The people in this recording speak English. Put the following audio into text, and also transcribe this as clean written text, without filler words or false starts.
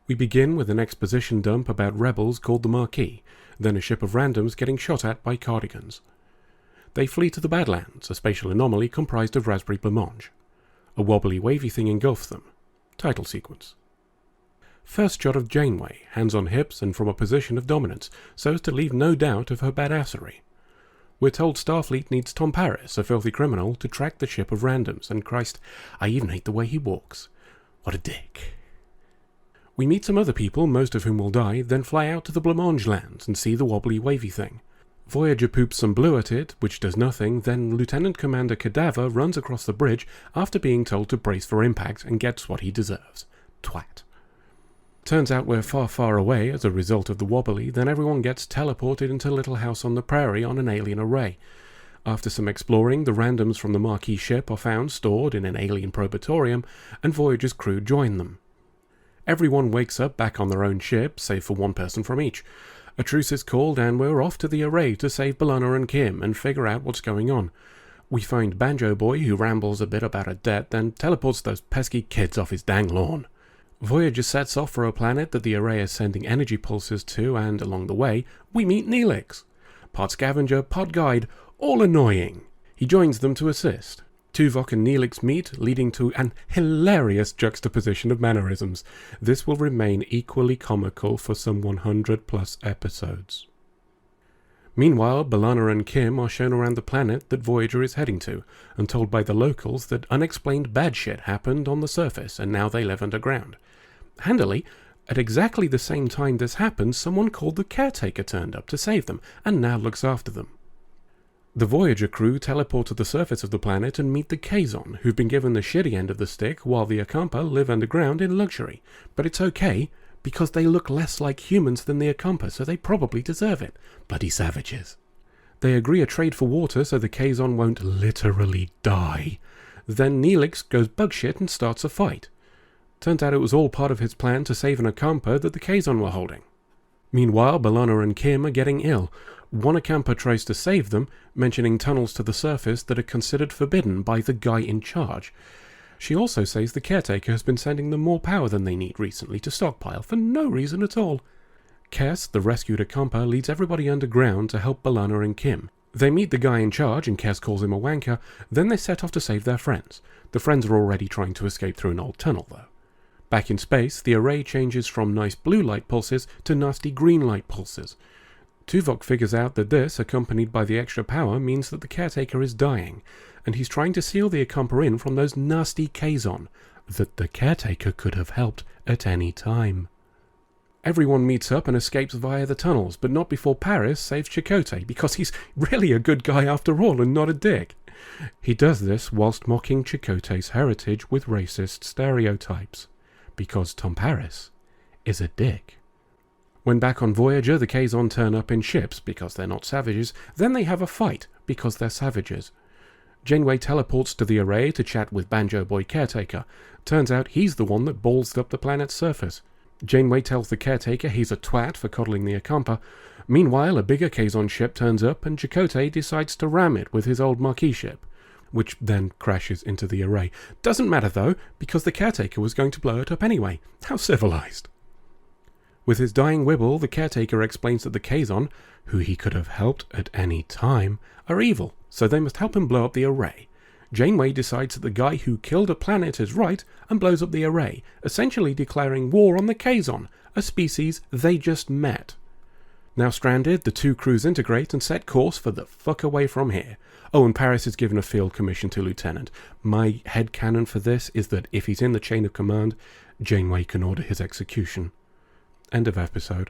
We begin with an exposition dump about rebels called the Marquis, then a ship of randoms getting shot at by cardigans. They flee to the Badlands, a spatial anomaly comprised of raspberry blancmange. A wobbly wavy thing engulfs them. Title sequence. First shot of Janeway, hands on hips and from a position of dominance, so as to leave no doubt of her badassery. We're told Starfleet needs Tom Paris, a filthy criminal, to track the ship of randoms, and Christ, I even hate the way he walks. What a dick. We meet some other people, most of whom will die, then fly out to the Blancmange lands and see the wobbly wavy thing. Voyager poops some blue at it, which does nothing, then Lieutenant Commander Cadaver runs across the bridge after being told to brace for impact and gets what he deserves. Twat. Turns out we're far, far away as a result of the wobbly, then everyone gets teleported into a little house on the prairie on an alien array. After some exploring, the randoms from the Marquis ship are found stored in an alien probatorium, and Voyager's crew join them. Everyone wakes up back on their own ship, save for one person from each. A truce is called and we're off to the array to save B'Elanna and Kim and figure out what's going on. We find Banjo Boy, who rambles a bit about a debt, then teleports those pesky kids off his dang lawn. Voyager sets off for a planet that the array is sending energy pulses to, and along the way, we meet Neelix. Part scavenger, part guide, all annoying. He joins them to assist. Tuvok and Neelix meet, leading to an hilarious juxtaposition of mannerisms. This will remain equally comical for some 100+ episodes. Meanwhile, B'Elanna and Kim are shown around the planet that Voyager is heading to, and told by the locals that unexplained bad shit happened on the surface and now they live underground. Handily, at exactly the same time this happened, someone called the Caretaker turned up to save them, and now looks after them. The Voyager crew teleport to the surface of the planet and meet the Kazon, who've been given the shitty end of the stick, while the Akampa live underground in luxury. But it's okay, because they look less like humans than the Akampa, so they probably deserve it. Bloody savages. They agree a trade for water so the Kazon won't literally die. Then Neelix goes bugshit and starts a fight. Turns out it was all part of his plan to save an Akampa that the Kazon were holding. Meanwhile, B'Elanna and Kim are getting ill. One Akampa tries to save them, mentioning tunnels to the surface that are considered forbidden by the guy in charge. She also says the Caretaker has been sending them more power than they need recently to stockpile, for no reason at all. Kes, the rescued Akampa, leads everybody underground to help B'Elanna and Kim. They meet the guy in charge, and Kes calls him a wanker, then they set off to save their friends. The friends are already trying to escape through an old tunnel, though. Back in space, the array changes from nice blue light pulses to nasty green light pulses. Tuvok figures out that this, accompanied by the extra power, means that the Caretaker is dying, and he's trying to seal the Akampa in from those nasty Kazon, that the Caretaker could have helped at any time. Everyone meets up and escapes via the tunnels, but not before Paris saves Chakotay, because he's really a good guy after all and not a dick. He does this whilst mocking Chakotay's heritage with racist stereotypes, because Tom Paris is a dick. When back on Voyager, the Kazon turn up in ships, because they're not savages, then they have a fight, because they're savages. Janeway teleports to the array to chat with Banjo Boy Caretaker. Turns out he's the one that ballsed up the planet's surface. Janeway tells the Caretaker he's a twat for coddling the Akampa. Meanwhile, a bigger Kazon ship turns up, and Chakotay decides to ram it with his old Marquis ship, which then crashes into the array. Doesn't matter though, because the Caretaker was going to blow it up anyway. How civilized. With his dying wibble, the Caretaker explains that the Kazon, who he could have helped at any time, are evil, so they must help him blow up the array. Janeway decides that the guy who killed a planet is right and blows up the array, essentially declaring war on the Kazon, a species they just met. Now stranded, the two crews integrate and set course for the fuck away from here. Oh, and Paris is given a field commission to Lieutenant. My headcanon for this is that if he's in the chain of command, Janeway can order his execution. End of episode.